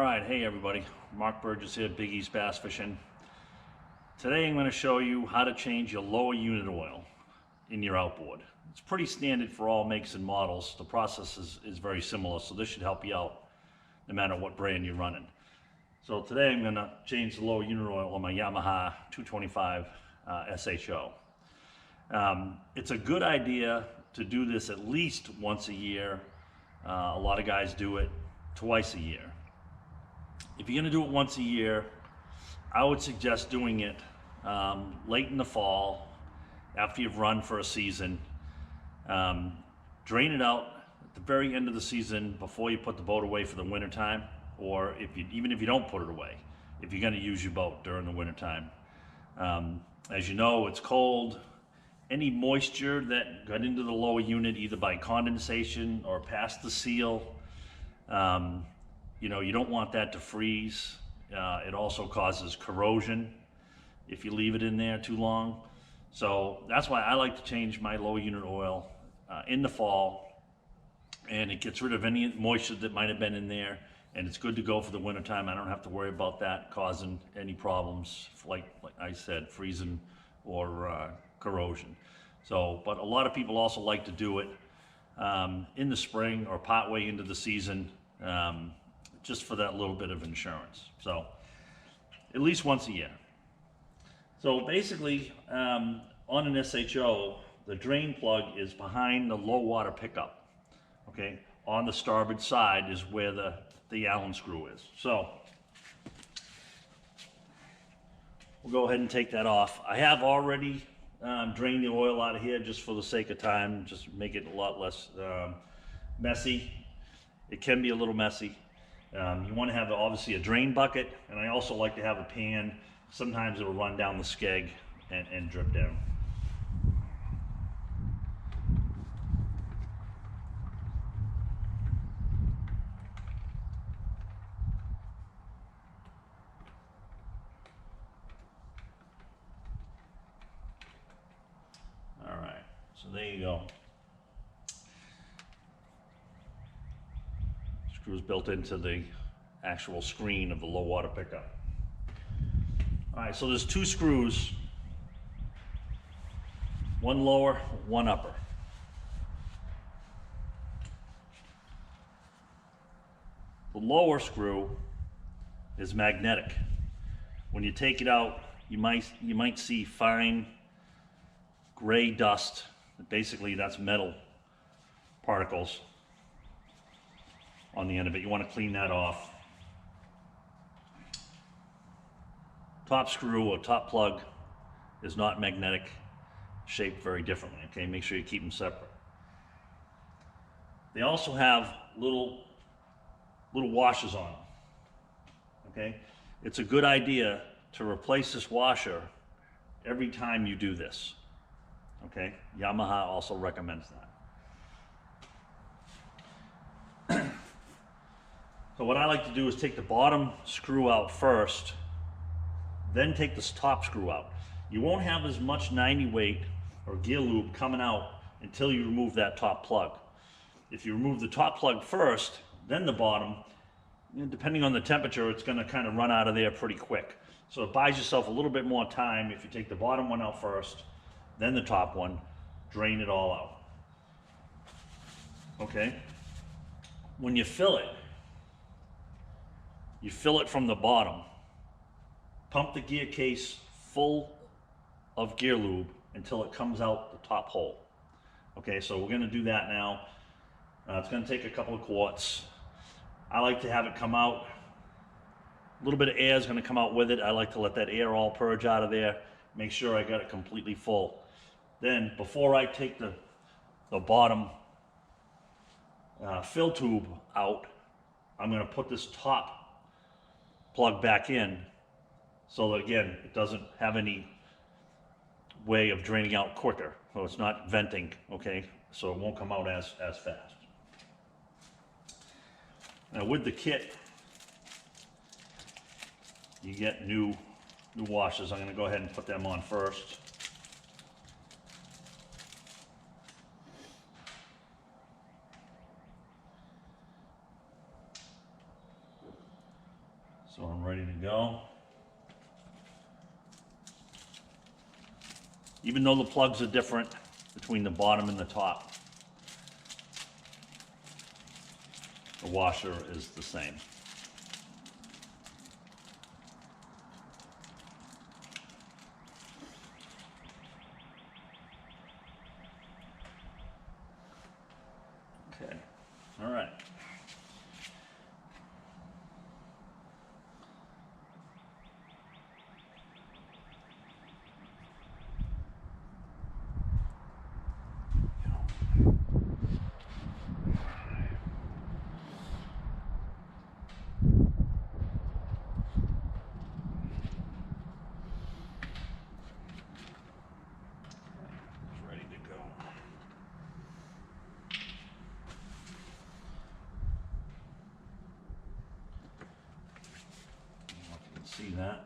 Alright, hey everybody, Mark Burgess here, Big East Bass Fishing. Today I'm going to show you how to change your lower unit oil in your outboard. It's pretty standard for all makes and models. The process is very similar, so this should help you out no matter what brand you're running. So today I'm going to change the lower unit oil on my Yamaha 225 SHO. It's a good idea to do this at least once a year. A lot of guys do it twice a year. If you're going to do it once a year, I would suggest doing it late in the fall, after you've run for a season. Drain it out at the very end of the season before you put the boat away for the winter time, or even if you don't put it away, if you're going to use your boat during the winter time. As you know, it's cold. Any moisture that got into the lower unit, either by condensation or past the seal, you don't want that to freeze. It also causes corrosion if you leave it in there too long. So that's why I like to change my lower unit oil in the fall, and it gets rid of any moisture that might have been in there, and it's good to go for the winter time. I don't have to worry about that causing any problems, like I said, freezing or corrosion. So, but a lot of people also like to do it in the spring or partway into the season, just for that little bit of insurance. So at least once a year. So basically, on an SHO, the drain plug is behind the low water pickup. Okay, on the starboard side is where the Allen screw is. So we'll go ahead and take that off. I have already drained the oil out of here just for the sake of time, just make it a lot less messy. It can be a little messy. You want to have obviously a drain bucket, and I also like to have a pan. Sometimes it'll run down the skeg and drip down. All right, so there you go. Screws built into the actual screen of the low water pickup. All right, so there's two screws, one lower, one upper. The lower screw is magnetic. When you take it out, you might see fine gray dust. Basically, that's metal particles on the end of it. You want to clean that off. Top screw or top plug is not magnetic, shaped very differently. Okay, make sure you keep them separate. They also have little washers on them. Okay, it's a good idea to replace this washer every time you do this. Okay, Yamaha also recommends that. So what I like to do is take the bottom screw out first, then take this top screw out. You won't have as much 90 weight or gear lube coming out until you remove that top plug. If you remove the top plug first, then the bottom, depending on the temperature, it's going to kind of run out of there pretty quick. So it buys yourself a little bit more time if you take the bottom one out first, then the top one, drain it all out. Okay? When you fill it from the bottom. Pump the gear case full of gear lube until it comes out the top hole. Okay, so we're going to do that now. It's going to take a couple of quarts. I like to have it come out. A little bit of air is going to come out with it. I like to let that air all purge out of there. Make sure I got it completely full. Then, before I take the bottom fill tube out, I'm going to put this top plug back in, so that again, it doesn't have any way of draining out quicker. So it's not venting, okay? So it won't come out as fast. Now with the kit, you get new washers. I'm gonna go ahead and put them on first. So I'm ready to go. Even though the plugs are different between the bottom and the top, the washer is the same. Okay, all right. See that?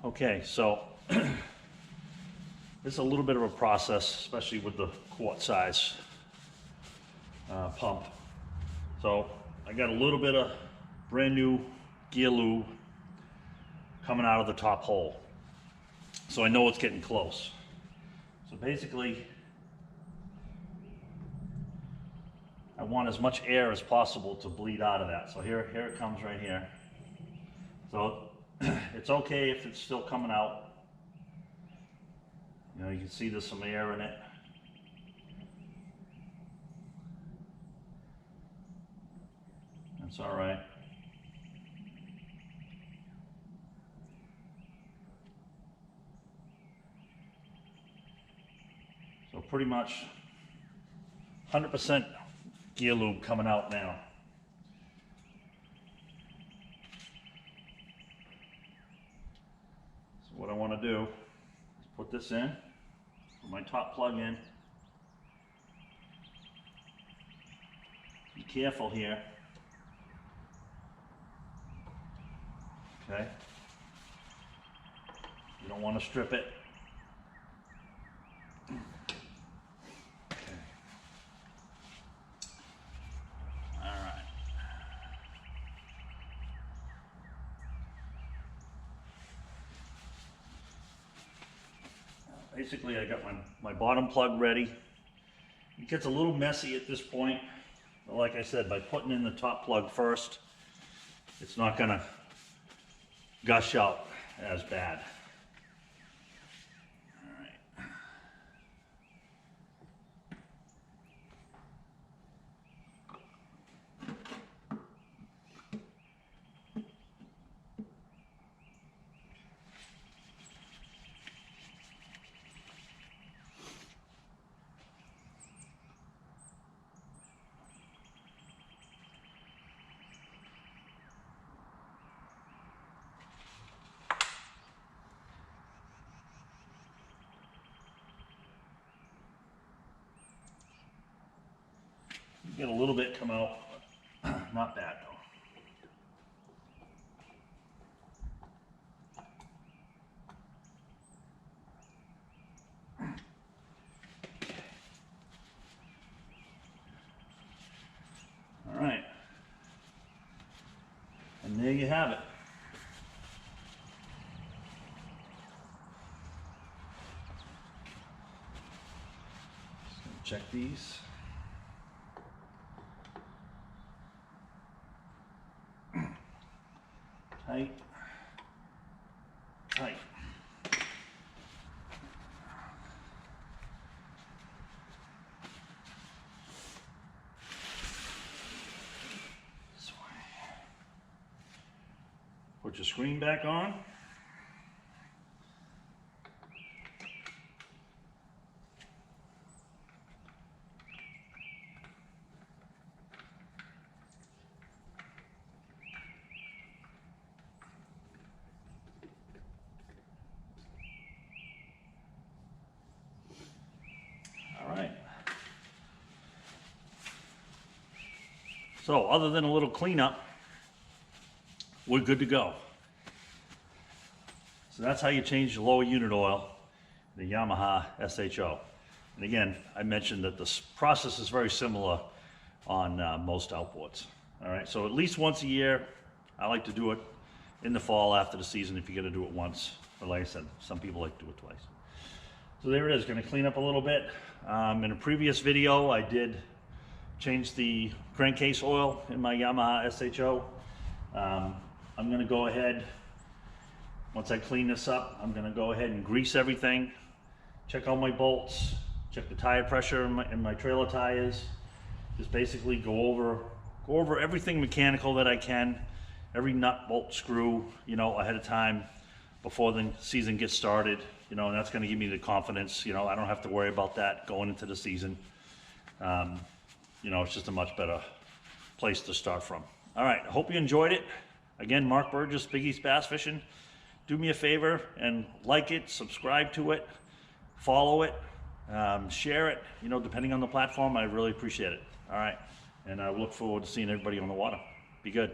Okay, so it's a little bit of a process, especially with the quart size pump. So I got a little bit of brand new gear lube coming out of the top hole. So I know it's getting close. So basically, I want as much air as possible to bleed out of that. So here it comes right here. So it's okay if it's still coming out. You know, you can see there's some air in it. That's all right. So pretty much 100% gear lube coming out now. So what I want to do is put this in, put my top plug in. Be careful here. Okay. You don't want to strip it. Basically, I got my bottom plug ready. It gets a little messy at this point, but like I said, by putting in the top plug first, it's not gonna gush out as bad. All right. Get a little bit come out, but not bad though. All right, and there you have it. Just gonna check these. Tight, tight. This way. Put your screen back on. So other than a little cleanup, we're good to go. So that's how you change the lower unit oil. the Yamaha SHO. And again, I mentioned that this process is very similar on most outboards. All right, so at least once a year, I like to do it in the fall after the season if you're gonna do it once. Or like I said, some people like to do it twice. So there it is, gonna clean up a little bit. In a previous video, I did change the crankcase oil in my Yamaha SHO. I'm gonna go ahead, once I clean this up, I'm gonna go ahead and grease everything, check all my bolts, check the tire pressure in my trailer tires, just basically go over everything mechanical that I can, every nut, bolt, screw, you know, ahead of time before the season gets started, you know, and that's gonna give me the confidence, you know, I don't have to worry about that going into the season. You know, it's just a much better place to start from. All right, I hope you enjoyed it. Again, Mark Burgess, Big East Bass Fishing. Do me a favor and like it, subscribe to it, follow it, share it, you know, depending on the platform. I really appreciate it. All right, and I look forward to seeing everybody on the water. Be good.